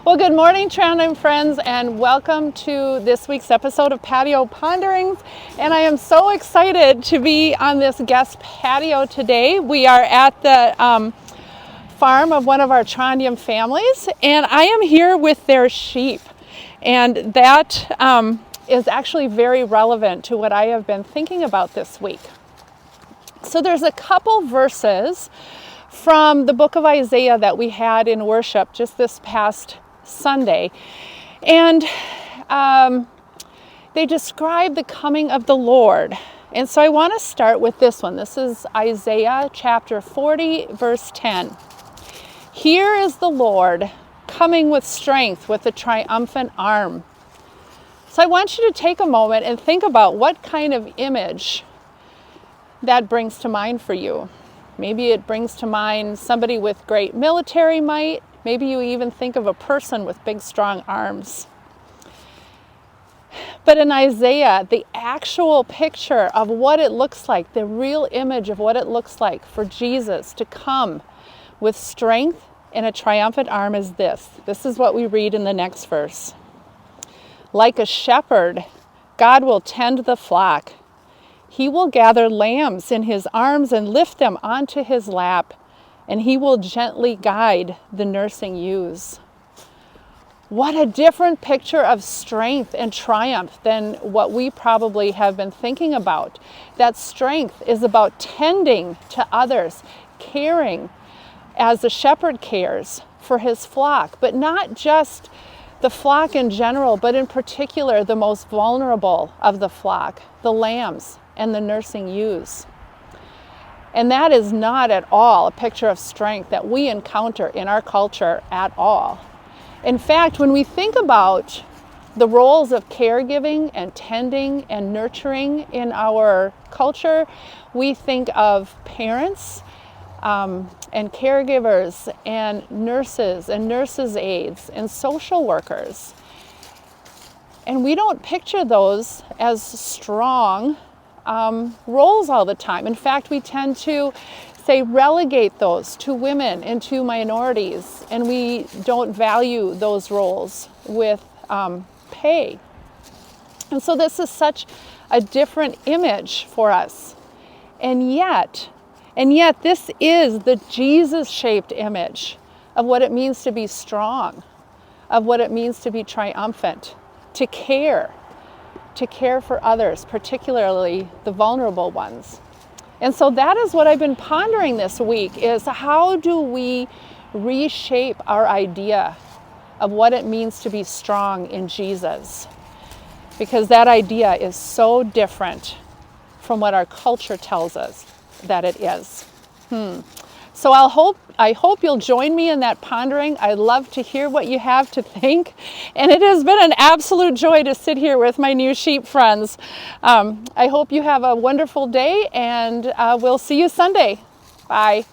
Well, good morning, Trondheim friends, and welcome to this week's episode of Patio Ponderings. And I am so excited to be on this guest patio today. We are at the farm of one of our Trondheim families, and I am here with their sheep. And that is actually very relevant to what I have been thinking about this week. So there's a couple verses from the book of Isaiah that we had in worship just this past Sunday, and they describe the coming of the Lord. And so I want to start with this one. This is Isaiah chapter 40, verse 10. Here is the Lord coming with strength, with a triumphant arm. So I want you to take a moment and think about what kind of image that brings to mind for you. Maybe it brings to mind somebody with great military might. Maybe you even think of a person with big, strong arms. But in Isaiah, the actual picture of what it looks like, the real image of what it looks like for Jesus to come with strength and a triumphant arm is this. This is what we read in the next verse. Like a shepherd, God will tend the flock. He will gather lambs in his arms and lift them onto his lap, and he will gently guide the nursing ewes. What a different picture of strength and triumph than what we probably have been thinking about. That strength is about tending to others, caring as the shepherd cares for his flock, but not just the flock in general, but in particular the most vulnerable of the flock, the lambs and the nursing ewes. And that is not at all a picture of strength that we encounter in our culture at all. In fact, when we think about the roles of caregiving and tending and nurturing in our culture, we think of parents and caregivers and nurses' aides and social workers. And we don't picture those as strong roles all the time. In fact, we tend to relegate those to women and to minorities, and we don't value those roles with pay. And so this is such a different image for us. And yet this is the Jesus-shaped image of what it means to be strong, of what it means to be triumphant, to care for others, particularly the vulnerable ones. And so that is what I've been pondering this week, is how do we reshape our idea of what it means to be strong in Jesus? Because that idea is so different from what our culture tells us that it is. So I hope you'll join me in that pondering. I love to hear what you have to think. And it has been an absolute joy to sit here with my new sheep friends. I hope you have a wonderful day, and we'll see you Sunday. Bye.